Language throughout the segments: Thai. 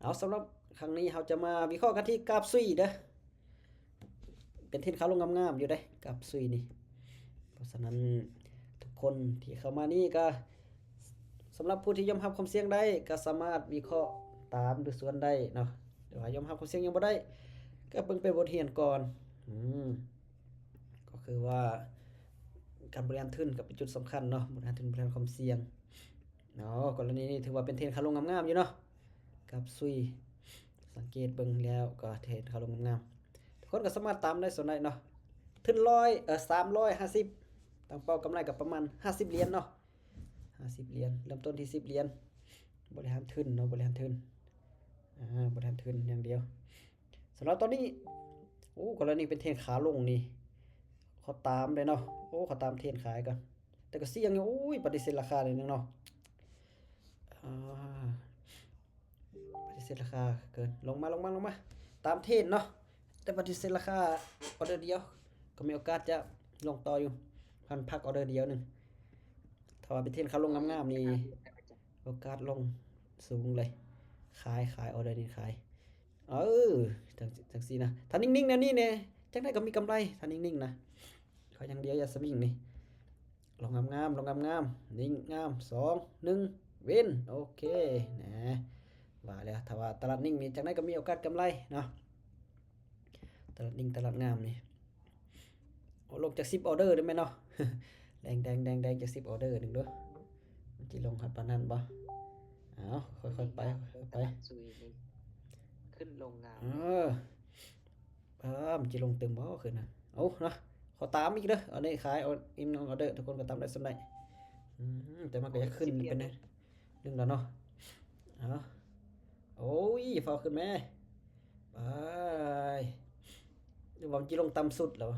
เอาสำหรับครั้งนี้เราจะมาวิเคราะห์กันที่กราฟซุยเด้อเป็นเทรนขาลงงามๆอยู่ได้กราฟซุยนี่เพราะฉะนั้นทุกคนที่เข้ามานี่ก็สำหรับผู้ที่ยอมรับความเสี่ยงได้ก็สามารถวิเคราะห์ตามดูส่วนได้เนาะแต่ว่ายอมรับความเสี่ยงยังบ่ได้ก็เบิ่งเป็นบทเรียนก่อนอืมก็คือว่าการบริหารทุนก็เป็นจุดสำคัญเนาะบริหารทุนบริหารความเสี่ยงเนาะกรณีนี้ถือว่าเป็นเทรนขาลงงามๆอยู่เนาะกราฟซุย สังเกตเบิ่งแล้วก็เทรนเขาลงงามๆทุกคนก็สามารถตามได้ส่วนใดเนาะถึง350ตั้งเป้ากำไรกับประมาณ50เหรียญเนาะ50เหรียญเริ่มต้นที่10เหรียญบริหารทุนเนาะบริหารทุนบริหารทุนอย่างเดียวสำหรับตอนนี้โอ้กรณีเป็นเทรนขาลงนี่เขาตามเลยเนาะโอ้เขาตามเทรนขายกันแต่ก็เสี่ยงอยู่โอ้ยปฏิเสธราคาเลยนึงเนาะอ่า ปฏิเสธราคาเกินลงมาตามเทรนเนาะแต่ปฏิเสธราคาออเดอร์เดียวก็มีโอกาสจะลงต่ออยู่พักออเดอร์เดียวหนึ่งถ้าว่าเป็นเทรนเขาลงงามๆนี่โอกาสลงสูงเลยขายออเดอร์นี้ขายเออจังซี่นะถ้านิ่งๆนะนี่เนี่ยจังได้ก็มีกำไรถ้านิ่งๆนะเขาอย่างเดียวอย่าสวิงนี่ลงงามนิ่งงาม2 1เว้นโอเคนะว่าแล้วถ้าว่าตลาดนิ่งนี่จังได้ก็มีโอกาสกำไรเนาะตลาดนิ่งตลาดงามนี่ลงจาก10ออเดอร์ได้ไหมเนาะ แดงจาก10ออเดอร์หนึ่งด้วยมันจะลงหัดปานนั้นบ่เอาค่อยๆไปไปซุยนี่ขึ้นลงงามเออมันจะลงเต็มบ่ขึ้นนะเอาเนาะขอตามอีกเด้อเอาได้ขายเอาอินออเดอร์ทุกคนก็ตามได้สำได้แต่มันก็จะขึ้นเป็นเรื่องแล้วเนาะเอาโอ้ยฟาวขึ้นแม่ไปเดี๋ยวผมจะลงต่ำสุดแล้ว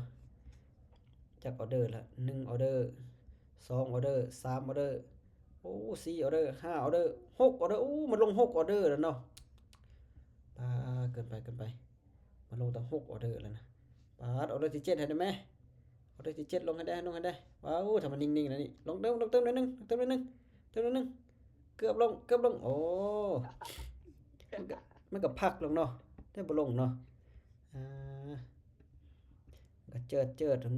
จากออเดอร์ละ1ออเดอร์2ออเดอร์3ออเดอร์โอ้4ออเดอร์5ออเดอร์6ออเดอร์โอ้มันลง6ออเดอร์แล้วเนาะเกินไปมันลงตั้ง6ออเดอร์แล้วนะออเดอร์ที่7ให้ได้ไหมออเดอร์ที่7ลงให้ได้ว้าวถ้ามันนิ่งๆนะนี่ลงเติมหน่อยนึงเติมหน่อยนึงเกือบลงโอ้มันก็พักลงเนาะได้บ่ลงเนาะอ่าก็เจิดถึง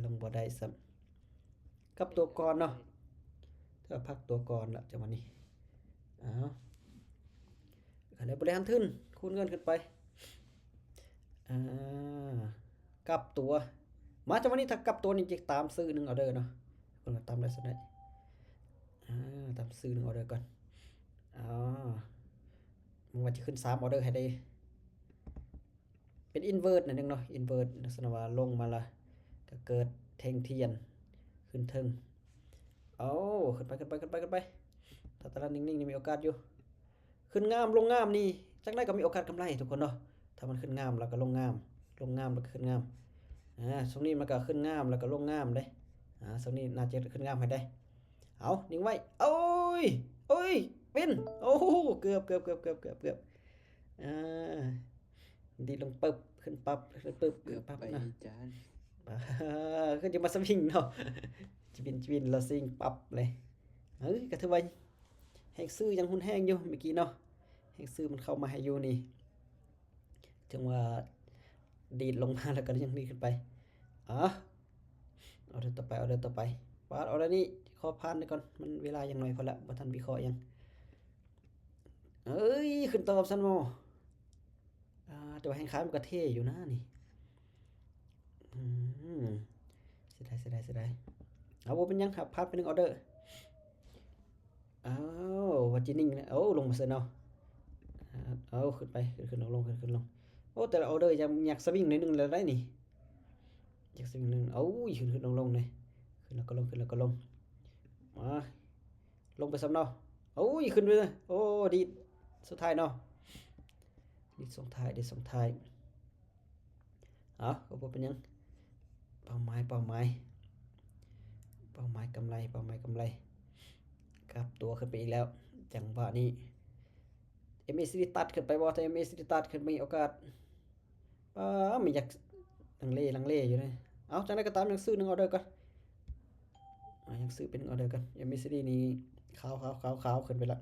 ลงบ่ได้ซ้ำกับตัวก่อนเนาะถ้าพักตัวก่อนละจังหวะนี้อ้าวก็เลยบริหารทุนคูณเงินขึ้นไปอ่ากลับตัวมาจังหวะนี้ถ้ากลับตัวนี่จะตามซื้อ1ออเดอร์เนาะคนก็ตามได้สักได้ตามซื้อ1ออเดอร์ก่อนอ๋อมันว่าจะขึ้น3ออเดอร์ให้ได้เป็นอินเวิร์ตนั่นเองเนาะอินเวิร์ตลักษณะว่าลงมาละก็เกิดแท่งเทียนขึ้นเทิงเอาขึ้นไปถ้าตลาดนิ่งๆนี่มีโอกาสอยู่ขึ้นงามลงงามนี่จักได้ก็มีโอกาสกำไรทุกคนเนาะถ้ามันขึ้นงามแล้วก็ลงงามแล้วก็ขึ้นงามช่วงนี้มันก็ขึ้นงามแล้วก็ลงงามเด้ช่วงนี้น่าจะขึ้นงามให้ได้เอานิ่งไว้โอ้ยเป็นโอ้เกือบอ่าดีลงปึ๊บขึ้นปั๊บขึ้นปึ๊บเกือบปั๊บไปนะจาน ก็จะมาสวิงเนาะจะบินแล้วซิงปั๊บเลยก็ถือว่าแฮกซื้อยังหุ้นแห้งอยู่เมื่อกี้เนาะแฮกซื้อมันเข้ามาให้อยู่นี่จังว่าดีดลงมาแล้วก็ยังดีขึ้นไปอ๋อเอาเดินต่อไปวาดเอาแล้วนี่ขอผ่านไปก่อนมันเวลายังน้อยพอละบ่ทันวิเคราะห์ยังขึ้นต่อกับซันโมแต่ว่าแฮงค้ายมันก็เท่อยู่นะนี่อืมเสียดายเอาบ่เป็นหยังครับพลาดไป1ออเดอร์อ้าวว่าจินิ่งนะลงมาเสียเนาะเอาขึ้นไปขึ้นลงโอ้แต่ละออเดอร์ยังอยากสวิงหน่อยหนึงแล้วได้นี่อยากสวิงหนึงขึ้นลงเลยขึ้นแล้วก็ลงมาลงไปซ้ำเนาะขึ้นไปเลยดีสุดท้ายเนาะดีส่งท้ายก็บ่เป็นหยังเป้าหมายกำไรกลับตัวขึ้นไปอีกแล้วจังหวะนี้ MACD ตัดขึ้นไปบ่ถ้า MACD ตัดขึ้นมีโอกาสไม่อยากลังเลอยู่เลยจังได๋ก็ตามยังซื้อ1ออเดอร์ก่อนยังซื้อเป็น1ออเดอร์ก่อน MACD นี่ขาวขึ้นไปละ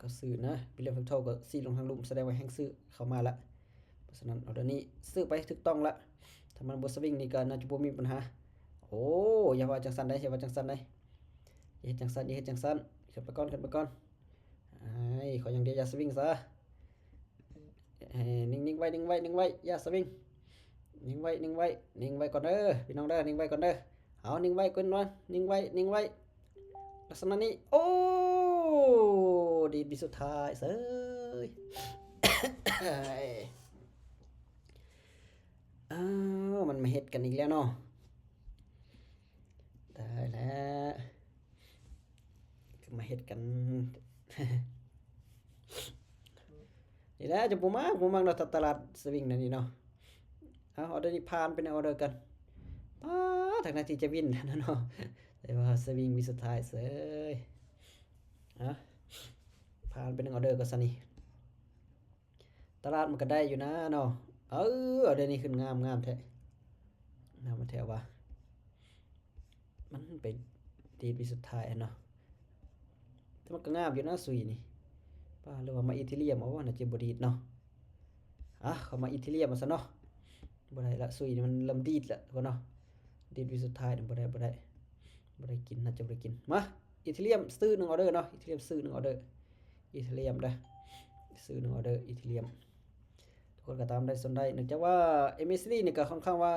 ก็ซื้อนะวิลเลียมแฟกโทก็ซีลงทางลุ่มแสดงว่าแฮงซื้อเข้ามาละเพราะฉะนั้นออเดอร์นี้ซื้อไปถูกต้องละถ้ามันบ่สวิงนี่ก็น่าจะบ่มีปัญหาโอ้อย่าว่าจังซั่นได้อย่าว่าจังซั่นได้อย่าเฮ็ดจังซั่นอย่าเฮ็ดจังซั่นขึ้นไปก่อนขึ้นไปก่อนไอ้ขออย่างเดียวอย่าสวิงซะนิ่งๆไว้นิ่งไว้นิ่งไว้อย่าสวิงนิ่งไว้นิ่งไว้นิ่งไว้ก่อนเด้อพี่น้องเด้อนิ่งไว้ก่อนเด้อเอานิ่งไว้ก่อนว่านิ่งไว้นิ่งไว้ลักษณะนี้โอ้ดีดสุดท้ายเซ้ย อ้าวมันมาเฮ็ดกันอีกแล้วเนาะได้แล้วก็มาเฮ็ดกัน นี่แหละจะบ่มักเนาะตลาดสวิงนั่นนี่เนาะเอาออเดอร์นี้ผ่านเป็นออเดอร์กันป๊าทางนั้นที่จะวินนั่นเนาะแต่ว่าสวิงมีสุดท้ายเซ้ยอะผ่านเป็นออเดอร์ก็ซะนี่ตลาดมันก็ได้อยู่นะเนาะออเดอร์นี้ขึ้นงามแท้งามมาแท้ว่ามันเป็นดีดวิสุดท้ายอะเนาะแต่มันก็งามอยู่นะสุยนี่ป้าหรือว่ามาอิตาเลียมเอาว่าน่าจะบ่ดีดเนาะเข้ามาอิตาเลียมมาซะเนาะบ่ได้ละสุยนี่มันเริ่มดีดละคนเนาะดีดวิสุดท้ายนี่บ่ได้กินน่าจะบ่ได้กินมาอิตาเลียมซื้อ1ออเดอร์เนาะอิตาเลียมซื้อ1ออเดอร์อิตาเลียมเด้อซื้อ1ออเดอร์อิตาเลียมทุกคนก็ตามได้สนได้เนื่องจากว่า MSD นี่ก็ค่อนข้างว่า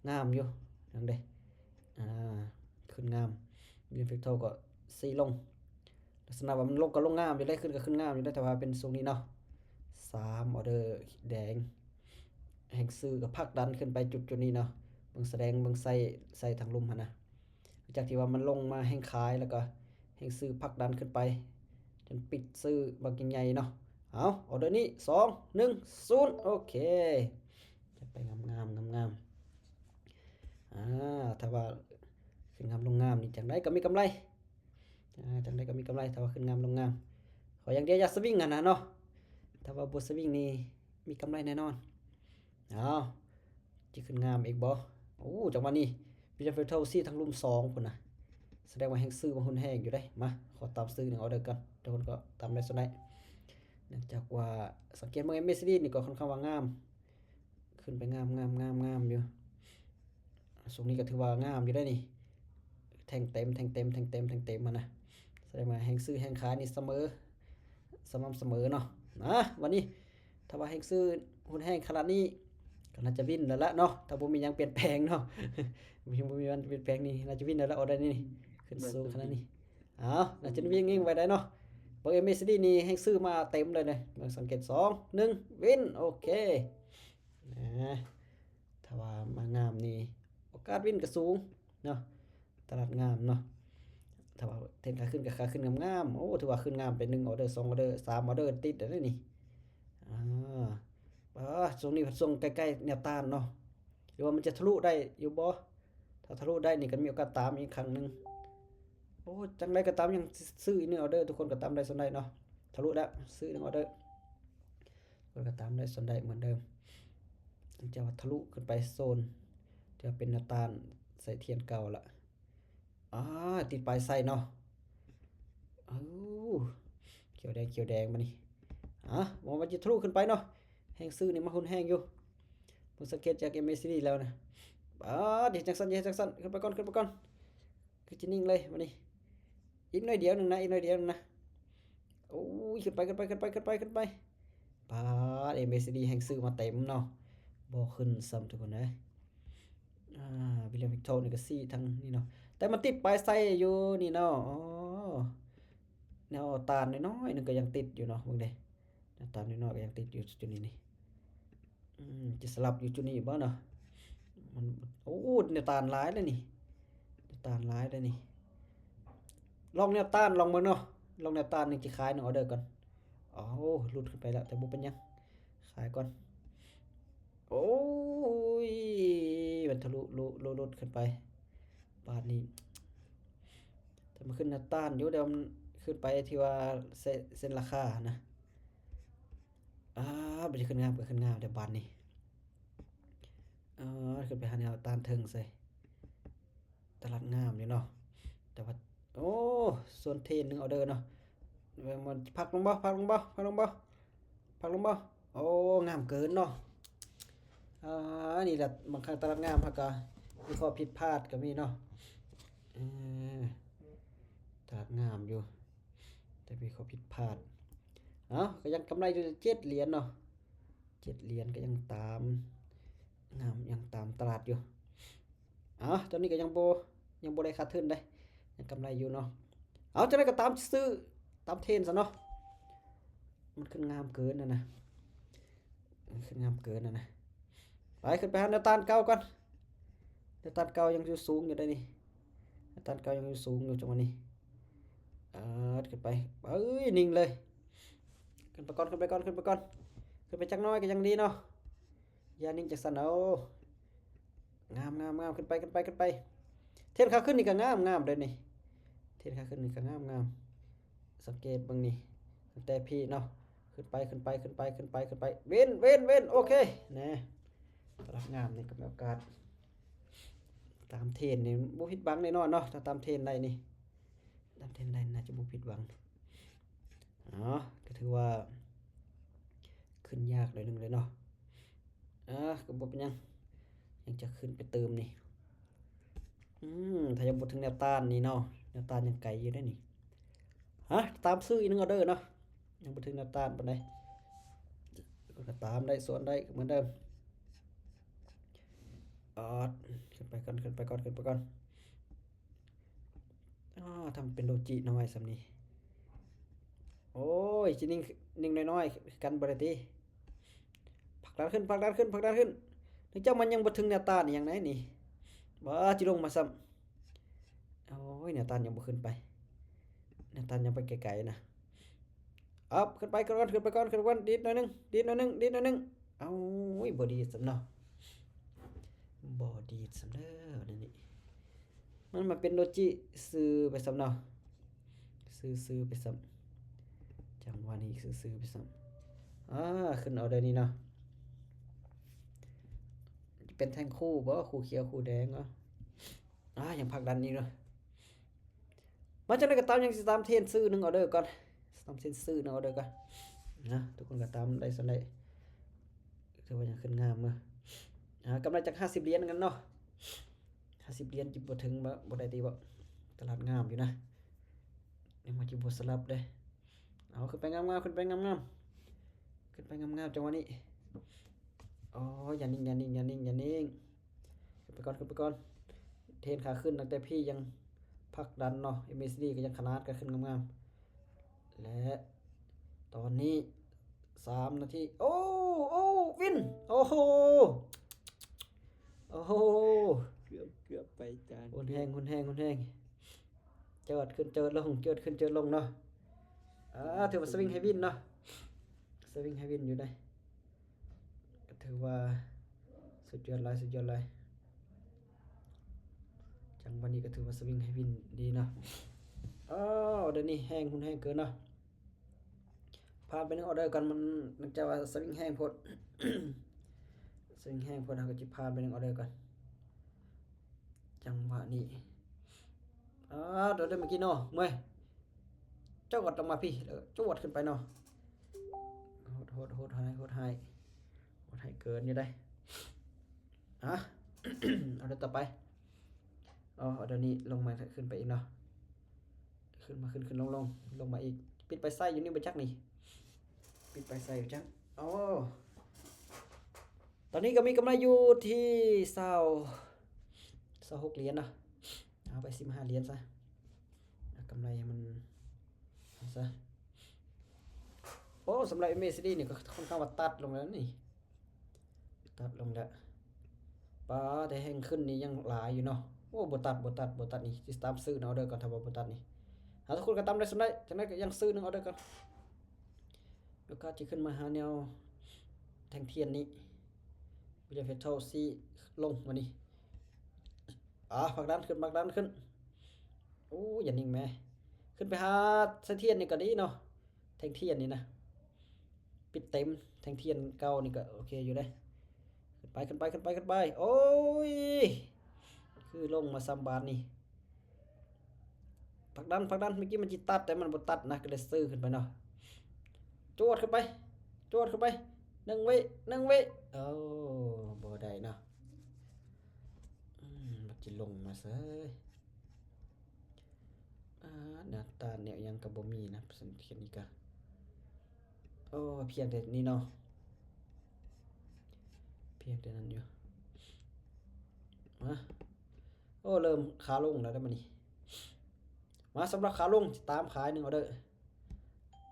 งามอยู่จังได๋ขึ้นงามมีเอฟเฟกโทก็สีลงลักษณะว่ามันลงก็ลงงามอยู่ได้ขึ้นก็ขึ้นงามอยู่ได้แต่ว่าเป็นทรงนี้เนาะ3ออเดอร์แดงแห่งซื้อก็ผลักดันขึ้นไปจุดนี้เนาะเบิ่งแสดงเบิ่งใส่ทางลุ่มหั่นนะจากที่ว่ามันลงมาแห่งขายแล้วก็แห่งซื้อผลักดันขึ้นไปจนปิดซื้อบักใหญ่ๆเนาะเอาออเดอร์นี้2 1 0โอเคจะไปงามถ้าว่าขึ้นงามลงงามนี่จังไดก็มีกำไรจังไดก็มีกำไรถ้าว่าขึ้นงามลงงามขออย่างเดียวอย่าสวิงนะเนาะถ้าว่าบ่สวิงนี่มีกำไรแน่นอนจิขึ้นงามอีกบ่โอ้จังหวะนี้มีแต่เฟเทลซี่ทั้งลุม2พุ่นน่ะแสดงว่าแฮงซื้อมาหุ้นแฮงอยู่ได้มาขอตามซื้อ1ออเดอร์กันทุกคนก็ตามได้ส่วนใดเนื่องจากว่าสังเกตเบิ่ง MACD นี่ก็ค่อนข้างว่างามขึ้นไปงามอยู่ทรงนี้ก็ถือว่างามอยู่ได้นี่แทงเต็มมานะแสดงว่าแฮงซื้อแฮงขายนี่สม่ำเสมอเนาะวันนี้ถ้าว่าแฮงซื้อหุ้นแฮงขนาดนี้ก็น่าจะวินแล้วละเนาะถ้าบ่มีหยังเปลี่ยนแปลงเนาะบ่มีวันเปลี่ยนแปลงนี่น่าจะวินแล้วละออเดอร์นี่ขึ้นสูงขนาดนี้น่าจะวิ่งไว้ได้เนาะเปิด MACD นี่แฮงซื้อมาเต็มเลยนะสังเกต2 1วินโอเคถ้าว่ามางามนี่โอกาสวินก็สูงเนาะตลาดงามเนาะถ้าว่าเทรนขาขึ้นงามโอ้ถือว่าขึ้นงามเป็น1ออเดอร์2ออเดอร์3ออเดอร์ติดแล้วนี่ช่วงนี้ช่วงใกล้ๆแนวต้านเนาะหรือว่ามันจะทะลุได้อยู่บ่ถ้าทะลุได้นี่ก็มีโอกาสตามอีกครั้งนึงโอ้จังไดก็ตามยังซื้ออีก1ออเดอร์ทุกคนก็ตามได้ส่วนใดเนาะทะลุแล้วซื้อ1ออเดอร์ทุกคนก็ตามได้ส่วนใดเหมือนเดิมจะว่าทะลุขึ้นไปโซนจะเป็นแนวต้านใส่เทียนเก่าละติดปลายไส้เนาะเขียวแดงมานี่มองว่าจะทะลุขึ้นไปเนาะแห้งซื้อนี่มาหุ้นแห้งอยู่ผมสังเกตจาก MACD แล้วนะเดี๋ยวจังสันขึ้นไปก่อนคือจะนิ่งเลยมานี่อีกหน่อยเดียวนึงนะโอ้ยขึ้นไปMACD แห้งซื้อมาเต็มเนาะบ่ขึ้นซ้ำทุกคนนะวิลเลียมวิกตอร์นี่ก็ซี่ทั้งนี่เนาะแต่มันติดปลายไส้อยู่นี่เนาะแนวตาลน้อยๆนึงก็ยังติดอยู่เนาะเบิ่งเด้แนวตาลน้อยๆก็ยังติดอยู่จุดนี้นี่จะสลับอยู่จุดนี้บ่เนาะมันแนวตาลหลายเลยนี่แนวตาลหลายเลยนี่ลองแนวต้านลองเบิ่งเนาะลองแนวต้านนี่สิขาย1ออเดอร์ก่อนหลุดขึ้นไปแล้วแต่บ่เป็นหยังขายก่อนโอ้ยมันทะลุลดขึ้นไปบาทนี้แต่มันขึ้นแนวต้านอยู่เดี๋ยวมันขึ้นไปที่ว่าเส้นราคานะมันจะขึ้นงามเดี๋ยวบาทนี้ขึ้นไปหาแนวต้านเทิงใส่ตลาดงามอยู่เนาะแต่ว่าส่วนเทรน1ออเดอร์เนาะ มันพักลงบ่พักลงบ่พักลงบ่พักลงบ่โอ้งามเกินเนาะนี่แหละบางครั้งตลาดงามเฮาก็มีข้อผิดพลาดก็มีเนาะเออตลาดงามอยู่แต่มีข้อผิดพลาดก็ยังกำไรอยู่7เหรียญเนาะ7เหรียญก็ยังตามงามยังตามตลาดอยู่ตอนนี้ก็ยังบ่ได้ขาดทุนได้ยังกำไรอยู่เนาะจังได๋ก็ตามซื้อตามเทรนด์ซะเนาะมันขึ้นงามเกินนะขึ้นงามเกินนะไปขึ้นไปหาแนวต้านเก่าก่อนแนวต้านเก่ายังอยู่สูงอยู่ได้นี่แนวต้านเก่ายังอยู่สูงอยู่จังหวะนี้ขึ้นไปนิ่งเลยขึ้นไปก่อนขึ้นไปก่อนขึ้นไปก่อนขึ้นไปจักหน้อยก็ยังดีเนาะอย่านิ่งจักสั่นเอางามขึ้นไปขึ้นไปขึ้นไปเทรนขาขึ้นนี่ก็งามเลยนี่เทรนขาขึ้นนี่ก็งามสังเกตเบิ่งนี่ตั้งแต่พี่เนาะขึ้นไปขึ้นไปขึ้นไปขึ้นไปขึ้นไปเว้นโอเคนะตลาดงามนี่ก็มีโอกาสตามเทรนนี่บ่ผิดหวังแน่นอนเนาะถ้าตามเทรนได้นี่ตามเทรนได้น่าจะบ่ผิดหวังก็ถือว่าขึ้นยากหน่อยนึงเลยเนาะก็บ่เป็นหยังจะขึ้นไปเติมนี่ถ้ายังบ่ถึงแนวต้านนี่เนาะแนวต้านยังไกลอยู่ได้นี่ตามซื้ออีกนึงออเดอร์เนาะยังบ่ถึงแนวต้านปานใดก็ตามได้สวนได้เหมือนเดิมขึ้นไปก่อนขึ้นไปก่อนขึ้นไปก่อนทำเป็นโลจิน้อยสำนี้โอ้ยจินิ่งน้อยๆกันบ่ได้ติผลักดันขึ้นนึกเจ้ามันยังบ่ถึงแนวต้านอีหยังไหนนี่บ่จิลงมาซ้ำโอ้ยแนวต้านยังบ่ขึ้นไปแนวต้านยังไปไกลๆนะขึ้นไปก่อนขึ้นไปก่อนขึ้นไปก่อนดีดหน่อยนึงเอาบ่ดีสำเนาะบ่ดีสำเด้อนี่มันมาเป็นโลจิซื้อไปสำเนาะซื้อไปซ้ำจังหวะนี้ซื้อไปซ้ำขึ้นเอาได้นี่เนาะเป็นแท่งคู่บ่คู่เขียวคู่แดงยังผลักดันนี่เนาะมาจังได๋ก็ตามยังสิตามเทรนซื้อ1ออเดอร์ก่อนตามเทรนซื้อ1ออเดอร์ก่อนนะทุกคนก็ตามได้ซั่นได้ถือว่ายังขึ้นงามกำไรจาก50เหรียญกันเนาะ50เหรียญจิบ่ถึงบ่ได้ติบ่ตลาดงามอยู่นะยังมาจิบ่สลับเด้ขึ้นไปงามๆขึ้นไปงามๆขึ้นไปงามๆจังหวะนี้อย่านิ่งขึ้นไปก่อนเทรนขาขึ้นตั้งแต่พี่ยังผลักดันเนาะ MACD ก็ยังขนาดก็ขึ้นงามๆและตอนนี้3นาทีวินโอ้โหเกือบไปจานหุ่นแห้งเจิดขึ้นเจิดลงเนาะถือว่าสวิงให้วินเนาะสวิงให้วินอยู่ได้ก็ถือว่าสุดยอดเลยจังวันนี้ก็ถือว่าสวิงให้วินดีเนาะเดี๋ยวนี้แห้งหุ่นแห้งเกินเนาะพาไปนึงออเดอร์กันมันจะว่าสวิงแห้งโพด สวิงแห้งโพดเราก็จะพาไปนึงออเดอร์กันจังหวะนี้เดี๋ยวได้เมื่อกี้เนาะเมื่อยเจ้าวัดลงมาพี่แล้วเจ้าวัดขึ้นไปเนาะโหดให้เกินอยู่ได้เอาเดี๋ยวต่อไปเดี๋ยวนี้ลงมาขึ้นไปอีกเนาะขึ้นลงมาอีกปิดไปไส้อยู่นี่ไปจักนี่ปิดไปไส้อยู่จักตอนนี้ก็มีกำไรอยู่ที่26เหรียญนะเอาไป15เหรียญซะกำไรมันซะสำหรับ MACD นี่ก็ค่อนข้างว่าตัดลงแล้วนี่ตัดลงแล้วแต่แห้งขึ้นนี่ยังหลายอยู่เนาะบ่ตัดนี่สิตามซื้อเนาะออเดอร์ก่อนถ้าบ่ตัดนี่ทุกคนก็ตามได้สำได้จังได๋ก็ยังซื้อ1ออเดอร์ก่อนโอกาสสิขึ้นมาหาแนวแท่งเทียนนี้วิลเลียมเฟเทลซีลงวันนี้ผลักดันขึ้นอย่านิ่งแม่ขึ้นไปหาเส้นเทียนนี่ก็ดีเนาะแท่งเทียนนี่นะปิดเต็มแท่งเทียนเก่านี่ก็โอเคอยู่ได้ขึ้นไปโอ้ยคือลงมาซ้ำบาทนี่ ผลักดันเมื่อกี้มันจิตัดแต่มันบ่ตัดนะก็เลยซื้อขึ้นไปเนาะจวดขึ้นไป1 วิเอ้าบ่ได้เนาะมันจิลงมาเซ้ยหน้าตาแนวยังก็บ่มีนะสังเกตนี่ก็โอ้เพียงแต่นี้เนาะเพียงแต่นั้นอยู่มาโอ้เริ่มขาลงแล้วได้มานี่มาสำหรับขาลงตามขาย1ออเดอร์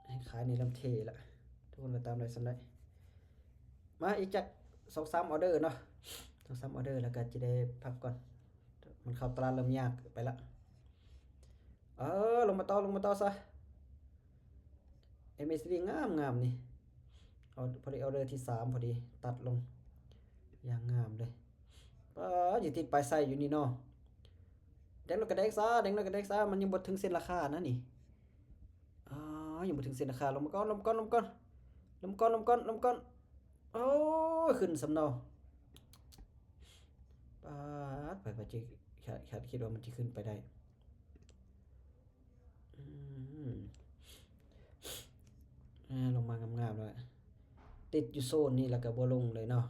ให้ขายในลำเทละทุกคนก็ตามได้สำได้มาอีกจัก2-3ออเดอร์เนาะ2-3ออเดอร์แล้วก็จะได้พักก่อนมันเข้าตลาดเริ่มยากไปละลงมาต่อซะ MSD งามนี่เอาพอดีออเดอร์ที่3พอดีตัดลงอย่างงามเลยอยู่ติดปลายไส้อยู่นี่เนาะแดงแล้วก็แดงซะมันยังบ่ถึงเส้นราคานะนี่ยังบ่ถึงเส้นราคาลงมาก่อนโอ้ขึ้นสำเนาไปจิคิดว่ามันจะขึ้นไปได้ลงมางามๆเลยติดอยู่โซนนี้แล้วก็บ่ลงเลยเนาะ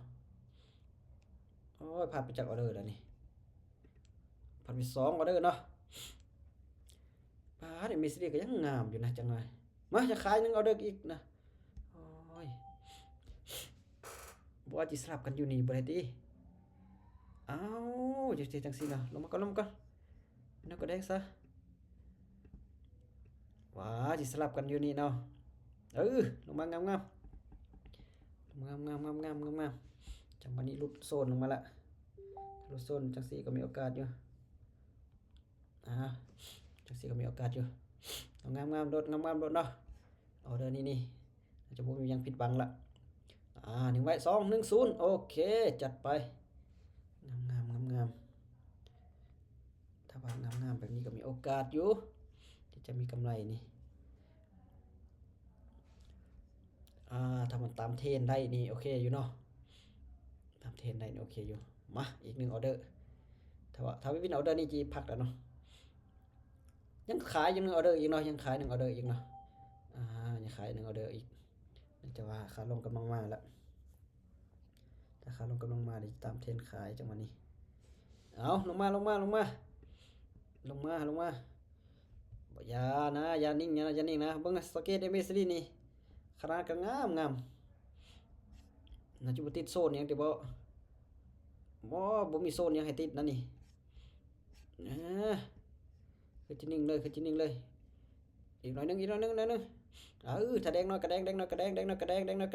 โอ้ยพาไปจากออเดอร์แล้วนี่ผ่านไป2ออเดอร์เนาะนี่มีซีก็ยังงามอยู่นะจังเลยมาจะขาย1ออเดอร์อีกนะโอ้ยบ่ว่าสิสลับกันอยู่นี่บ่ได้ติอยู่ที่จังซี่เนาะลงมาก่อนแล้วก็แดงซะว้าสิสลับกันอยู่นี่เนาะลงมางามจังวันนี้หลุดโซนลงมาละหลุดโซนจังซี่ก็มีโอกาสอยู่จังซี่ก็มีโอกาสอยู่งามโดดเนาะออเดอร์นี่จะบ่มีหยังผิดหวังละ1ไว้2 1 0โอเคจัดไปงามถ้าว่างามแบบนี้ก็มีโอกาสอยู่ที่จะมีกำไรนี่ถ้ามันตามเทรนได้นี่โอเคอยู่เนาะตามเทรนได้นี่โอเคอยู่มาอีก1ออเดอร์ถ้าวินออเดอร์นี่จีพักแล้วเนาะยังขาย1ออเดอร์อีกเนาะยังขาย1ออเดอร์อีกเนาะยังขาย1ออเดอร์อีกนั่นจะว่าขาลงกำลังมาแล้วถ้าขาลงกำลังมาดิตามเทรนขายจังหวะนี้ลงมาอย่านะอย่านิ่งนะเบิ่งสเกต MSD นี่ขนาดก็งามน่าจะบ่ติดโซนหยังติบ่มีโซนหยังให้ติดนั่นนี่คือจินิ่งเลยอีกหน่อยนึงถ้าแดงน้อยก็แ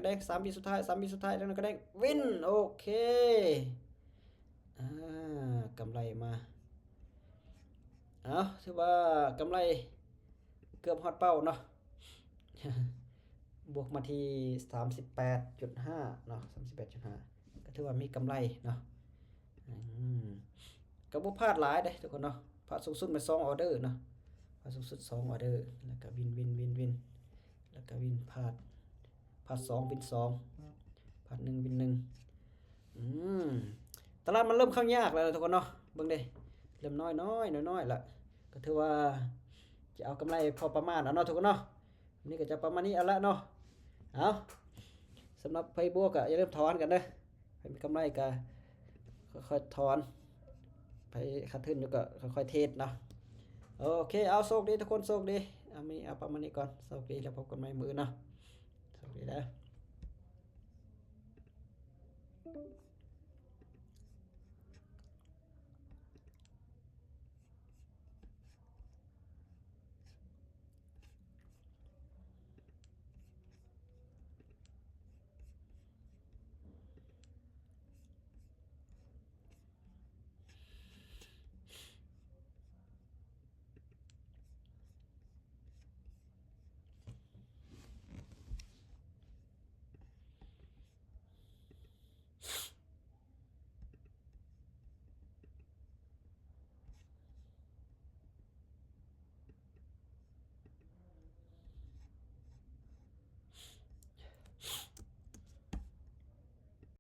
ดง3วิสุดท้ายแดงน้อยก็แดงวินโอเคกำไรมาถือว่ากำไรเกือบฮอดเป้าเนาะ บวกมาที่ 38.5 เนาะ 38.5 ก็ถือว่ามีกำไรเนาะก็บ่พลาดหลายเด้ทุกคนเนาะพลาดสูงสุดมา2ออเดอร์เนาะพลาดสูงสุด2ออเดอร์แล้วก็วินแล้วก็วินพลาด2วิน2พลาด1วิน1ตลาดมันเริ่มเข้ายากแล้วทุกคนเนาะเบิ่งเด้เริ่มน้อยละก็ถือว่าจะเอากำไรพอประมาณเนาะทุกคนเนาะนี่ก็จะประมาณนี้เอาละเนาะสำหรับไพ่บวกอย่าลืมถอนกันเด้อให้มีกำไรก็ค่อยๆถอนไปขาดทุนอยู่ก็ค่อยๆเทรดเนาะโอเคเอาโชคดีทุกคนโชคดีเอาประมาณนี้ก่อนโชคดีแล้วพบกันใหม่มื้อเนาะ